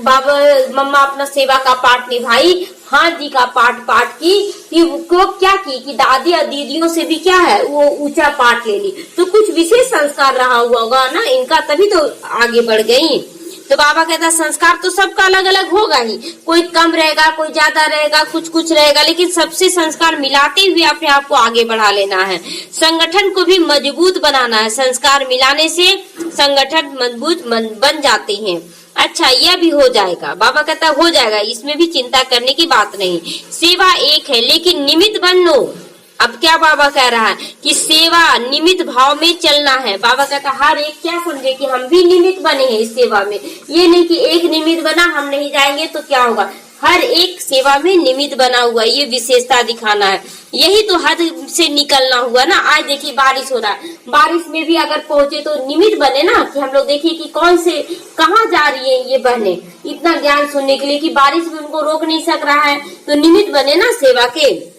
बाबा मम्मा अपना सेवा का पाठ निभाई, हाँ जी का पाठ की कि वो क्या की कि दादी और दीदियों से भी क्या है वो ऊंचा पाठ ले ली। तो कुछ विशेष संस्कार रहा हुआ होगा ना इनका, तभी तो आगे बढ़ गई। तो बाबा कहता संस्कार तो सबका अलग अलग होगा ही, कोई कम रहेगा, कोई ज्यादा रहेगा, कुछ कुछ रहेगा, लेकिन सबसे संस्कार मिलाते हुए अपने आप को आगे बढ़ा लेना है। संगठन को भी मजबूत बनाना है। संस्कार मिलाने से संगठन मजबूत बन जाते हैं। अच्छा यह भी हो जाएगा, बाबा कहता हो जाएगा, इसमें भी चिंता करने की बात नहीं। सेवा एक है लेकिन निमित्त बनो। अब क्या बाबा कह रहा है कि सेवा निमित्त भाव में चलना है। बाबा कहता हर एक क्या समझे कि हम भी निमित्त बने हैं इस सेवा में। ये नहीं कि एक निमित्त बना हम नहीं जाएंगे तो क्या होगा, हर एक सेवा में निमित्त बना हुआ, ये विशेषता दिखाना है। यही तो हद से निकलना हुआ ना। आज देखिए बारिश हो रहा है, बारिश में भी अगर पहुंचे तो निमित्त बने ना कि हम लोग देखिए कि कौन से कहाँ जा रही है ये बहने इतना ज्ञान सुनने के लिए कि बारिश में उनको रोक नहीं सक रहा है, तो निमित्त बने ना सेवा के।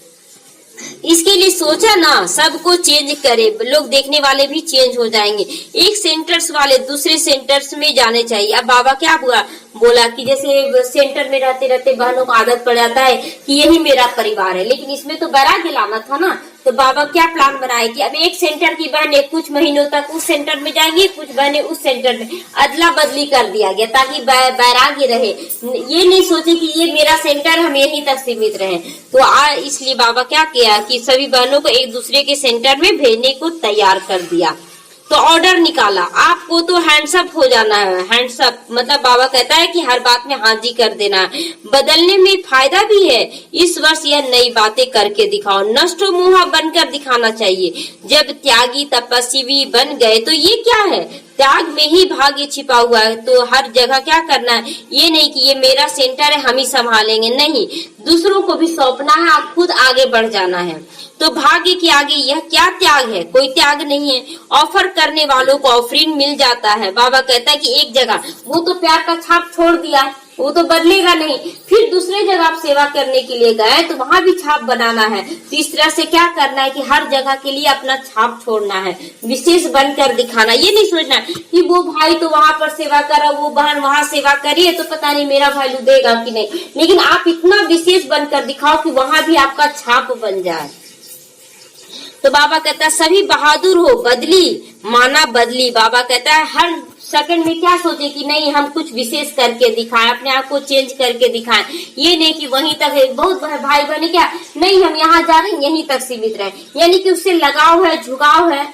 इसके लिए सोचा ना सबको चेंज करे, लोग देखने वाले भी चेंज हो जाएंगे। एक सेंटर्स वाले दूसरे सेंटर्स में जाने चाहिए। अब बाबा क्या बोला कि जैसे सेंटर में रहते रहते बहनों को आदत पड़ जाता है कि यही मेरा परिवार है, लेकिन इसमें तो वैराग्य लाना था ना। तो बाबा क्या प्लान बनाए कि अब एक सेंटर की बहनें कुछ महीनों तक उस सेंटर में जाएंगी, कुछ बहनें उस सेंटर में, अदला बदली कर दिया गया ताकि वैराग्य रहे। ये नहीं सोचे कि ये मेरा सेंटर हम यहीं तक सीमित रहे। तो इसलिए बाबा क्या किया कि सभी बहनों को एक दूसरे के सेंटर में भेजने को तैयार कर दिया। तो ऑर्डर निकाला, आपको तो हैंड्सअप हो जाना है। हैंड्सअप मतलब बाबा कहता है कि हर बात में हाँ जी कर देना है। बदलने में फायदा भी है। इस वर्ष यह नई बातें करके दिखाओ, नष्टो मोहा बनकर दिखाना चाहिए। जब त्यागी तपस्वी बन गए तो ये क्या है, त्याग में ही भाग्य छिपा हुआ है। तो हर जगह क्या करना है, ये नहीं कि ये मेरा सेंटर है हम ही संभालेंगे, नहीं, दूसरों को भी सौंपना है, आप खुद आगे बढ़ जाना है। तो भाग्य के आगे यह क्या त्याग है, कोई त्याग नहीं है। ऑफर करने वालों को ऑफरिंग मिल जाता है। बाबा कहता है कि एक जगह वो तो प्यार का छाप छोड़ दिया, वो तो बदलेगा नहीं, फिर दूसरे जगह आप सेवा करने के लिए गए तो वहां भी छाप बनाना है। तो इस तरह से क्या करना है कि हर जगह के लिए अपना छाप छोड़ना है, विशेष बनकर दिखाना। ये नहीं सोचना कि वो भाई तो वहां पर सेवा करा, वो बहन वहां सेवा करी है तो पता नहीं मेरा वैल्यू देगा कि नहीं, लेकिन आप इतना विशेष बनकर दिखाओ कि वहां भी आपका छाप बन जाए। तो बाबा कहता है सभी बहादुर हो, बदली माना बदली। बाबा कहता है हर सेकंड में क्या सोचे कि नहीं हम कुछ विशेष करके दिखाएं, अपने आप को चेंज करके दिखाएं। ये नहीं कि वहीं तक है, बहुत भाई बहन क्या नहीं हम यहाँ जा रहे हैं यहीं तक सीमित रहे, यानी कि उससे लगाव है, झुकाव है,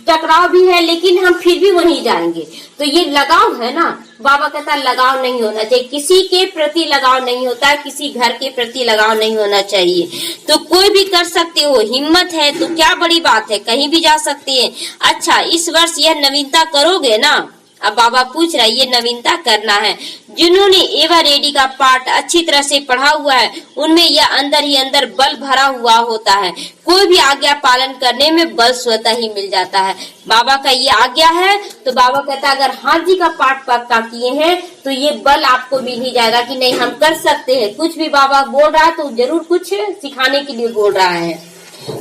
टकराव भी है, लेकिन हम फिर भी वहीं जाएंगे। तो ये लगाव है ना। बाबा कहता लगाव नहीं होना चाहिए, किसी के प्रति लगाव नहीं होता, किसी घर के प्रति लगाव नहीं होना चाहिए। तो कोई भी कर सकते हो, हिम्मत है तो क्या बड़ी बात है, कहीं भी जा सकते हैं। अच्छा इस वर्ष यह नवीनता करोगे ना, अब बाबा पूछ रहा है ये नवीनता करना है। जिन्होंने एवर रेडी का पाठ अच्छी तरह से पढ़ा हुआ है उनमें यह अंदर ही अंदर बल भरा हुआ होता है। कोई भी आज्ञा पालन करने में बल स्वतः ही मिल जाता है। बाबा का ये आज्ञा है तो बाबा कहता है अगर हाथ जी का पाठ पक्का किए हैं तो ये बल आपको मिल ही जाएगा कि नहीं हम कर सकते हैं। कुछ भी बाबा बोल रहा है तो जरूर कुछ सिखाने के लिए बोल रहा है।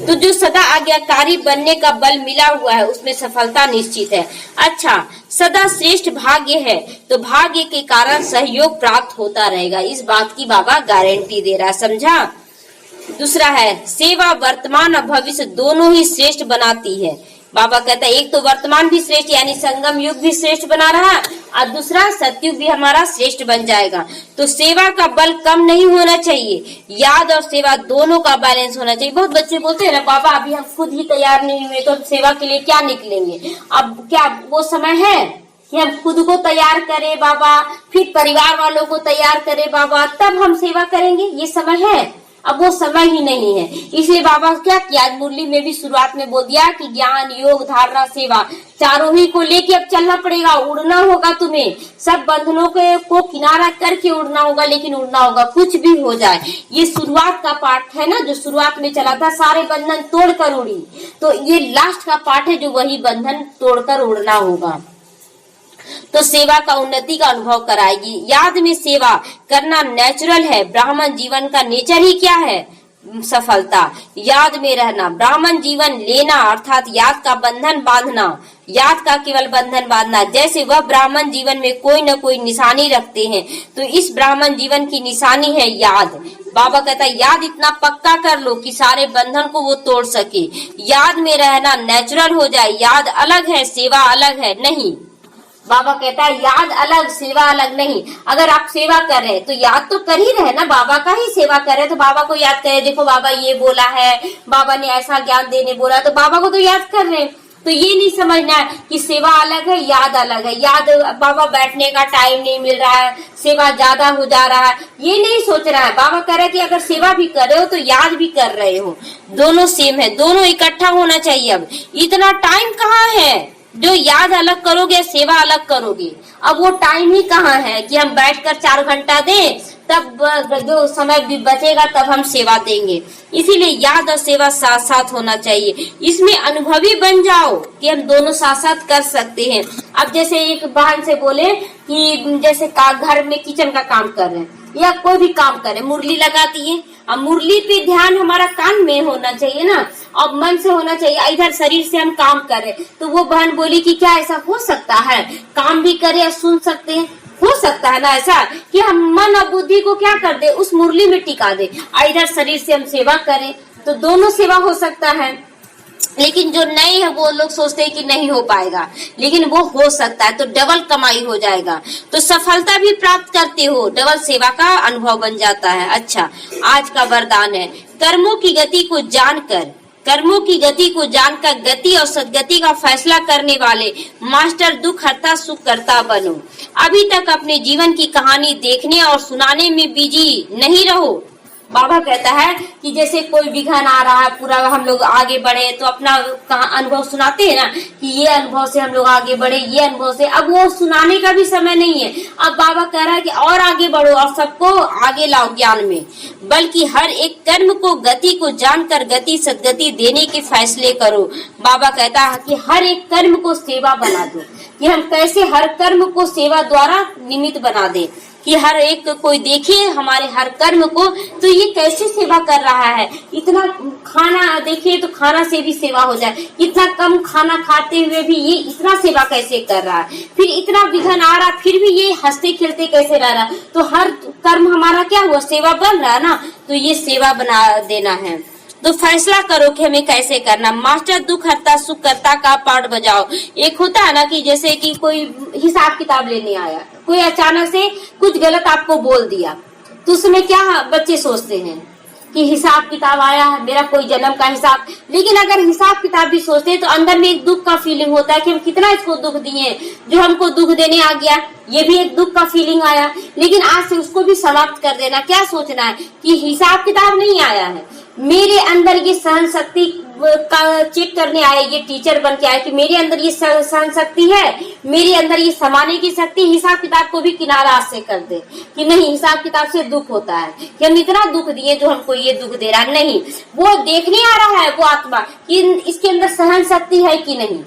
तो जो सदा आज्ञाकारी बनने का बल मिला हुआ है उसमें सफलता निश्चित है। अच्छा, सदा श्रेष्ठ भाग्य है तो भाग्य के कारण सहयोग प्राप्त होता रहेगा, इस बात की बाबा गारंटी दे रहा है, समझा। दूसरा है सेवा वर्तमान और भविष्य दोनों ही श्रेष्ठ बनाती है। बाबा कहता है एक तो वर्तमान भी श्रेष्ठ यानी संगम युग भी श्रेष्ठ बना रहा और दूसरा सतयुग भी हमारा श्रेष्ठ बन जाएगा। तो सेवा का बल कम नहीं होना चाहिए, याद और सेवा दोनों का बैलेंस होना चाहिए। बहुत बच्चे बोलते हैं ना बाबा अभी हम खुद ही तैयार नहीं हुए तो सेवा के लिए क्या निकलेंगे। अब क्या वो समय है कि हम खुद को तैयार करें बाबा, फिर परिवार वालों को तैयार करें बाबा, तब हम सेवा करेंगे? ये समय है? अब वो समय ही नहीं है। इसलिए बाबा क्या किया, आज मुरली में भी शुरुआत में बोल दिया कि ज्ञान योग धारणा सेवा चारों ही को लेके अब चलना पड़ेगा, उड़ना होगा तुम्हें। सब बंधनों को किनारा करके उड़ना होगा, लेकिन उड़ना होगा कुछ भी हो जाए। ये शुरुआत का पाठ है ना जो शुरुआत में चला था, सारे बंधन तोड़कर उड़ी, तो ये लास्ट का पाठ है जो वही बंधन तोड़कर उड़ना होगा। तो सेवा का उन्नति का अनुभव कराएगी। याद में सेवा करना नेचुरल है। ब्राह्मण जीवन का नेचर ही क्या है? सफलता। याद में रहना, ब्राह्मण जीवन लेना अर्थात याद का बंधन बांधना, याद का केवल बंधन बांधना। जैसे वह ब्राह्मण जीवन में कोई न कोई निशानी रखते हैं तो इस ब्राह्मण जीवन की निशानी है याद। बाबा कहता है याद इतना पक्का कर लो कि सारे बंधन को वो तोड़ सके। याद में रहना नेचुरल हो जाए। याद अलग है, सेवा अलग है नहीं। बाबा कहता है याद अलग सेवा अलग नहीं। अगर आप सेवा कर रहे हैं तो याद तो कर ही रहे ना, बाबा का ही सेवा कर रहे तो बाबा को याद करे, देखो बाबा ये बोला है, बाबा ने ऐसा ज्ञान देने बोला, तो बाबा को तो याद कर रहे हैं। तो ये नहीं समझना है कि सेवा अलग है याद अलग है। याद बाबा बैठने का टाइम नहीं मिल रहा है, सेवा ज्यादा हो जा रहा है, ये नहीं सोच रहा है। बाबा कह रहा है कि अगर सेवा भी कर रहे हो तो याद भी कर रहे हो, दोनों सेम है, दोनों इकट्ठा होना चाहिए। अब इतना टाइम कहाँ है जो याद अलग करोगे सेवा अलग करोगे। अब वो टाइम ही कहाँ है कि हम बैठकर 4 घंटा दें, तब जो समय भी बचेगा तब हम सेवा देंगे। इसीलिए याद और सेवा साथ साथ होना चाहिए। इसमें अनुभवी बन जाओ कि हम दोनों साथ साथ कर सकते हैं। अब जैसे एक बहन से बोले कि जैसे घर में किचन का काम कर रहे हैं या कोई भी काम करे, मुरली लगाती है, अब मुरली पे ध्यान हमारा कान में होना चाहिए ना, और मन से होना चाहिए। इधर शरीर से हम काम कर रहे, तो वो बहन बोली कि क्या ऐसा हो सकता है काम भी करे और सुन सकते हैं? हो सकता है ना ऐसा कि हम मन और बुद्धि को क्या कर दे, उस मुरली में टिका दे, इधर शरीर से हम सेवा करें, तो दोनों सेवा हो सकता है। लेकिन जो नए है वो लोग सोचते हैं कि नहीं हो पाएगा, लेकिन वो हो सकता है, तो डबल कमाई हो जाएगा, तो सफलता भी प्राप्त करते हो, डबल सेवा का अनुभव बन जाता है। अच्छा, आज का वरदान है कर्मों की गति को जानकर गति और सदगति का फैसला करने वाले मास्टर दुख हरता सुख करता बनो। अभी तक अपने जीवन की कहानी देखने और सुनाने में बिजी नहीं रहो। बाबा कहता है कि जैसे कोई विघन आ रहा है, पूरा हम लोग आगे बढ़े तो अपना अनुभव सुनाते हैं ना कि ये अनुभव से हम लोग आगे बढ़े, ये अनुभव से। अब वो सुनाने का भी समय नहीं है। अब बाबा कह रहा है कि और आगे बढ़ो और सबको आगे लाओ ज्ञान में, बल्कि हर एक कर्म को गति को जानकर गति सदगति देने के फैसले करो। बाबा कहता है कि हर एक कर्म को सेवा बना दो, कि हम कैसे हर कर्म को सेवा द्वारा निमित्त बना दे, कि हर एक कोई देखे हमारे हर कर्म को तो ये कैसे सेवा कर रहा है। इतना खाना देखे तो खाना से भी सेवा हो जाए, इतना कम खाना खाते हुए भी ये इतना सेवा कैसे कर रहा है, फिर इतना विघन आ रहा फिर भी ये हंसते खेलते कैसे रह रहा, तो हर कर्म हमारा क्या हुआ, सेवा बन रहा है ना, तो ये सेवा बना देना है। तो फैसला करो कि हमें कैसे करना। मास्टर दुख हरता सुख करता का पाठ बजाओ। एक होता है ना कि जैसे कि कोई हिसाब किताब लेने आया, कोई अचानक से कुछ गलत आपको बोल दिया, तो उसमें क्या बच्चे सोचते हैं कि हिसाब किताब आया है, मेरा कोई जन्म का हिसाब। लेकिन अगर हिसाब किताब भी सोचते हैं तो अंदर में एक दुख का फीलिंग होता है कि हम कितना इसको दुख दिए, जो हमको दुख देने आ गया, ये भी एक दुख का फीलिंग आया। लेकिन आज से उसको भी समाप्त कर देना। क्या सोचना है कि हिसाब किताब नहीं आया है, मेरे अंदर ये सहन शक्ति का चेक करने आए, ये टीचर बन के आए कि मेरे अंदर ये सहन शक्ति है, मेरे अंदर ये समाने की शक्ति, हिसाब किताब को भी किनारा से कर दे कि नहीं, हिसाब किताब से दुख होता है कि हम इतना दुख दिए जो हमको ये दुख दे रहा है। नहीं, वो देखने आ रहा है वो आत्मा कि इसके अंदर सहन शक्ति है कि नहीं,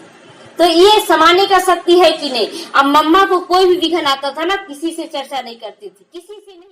तो ये समाने का शक्ति है कि नहीं। अब मम्मा को कोई भी विघन आता था ना, किसी से चर्चा नहीं करती थी, किसी से नहीं।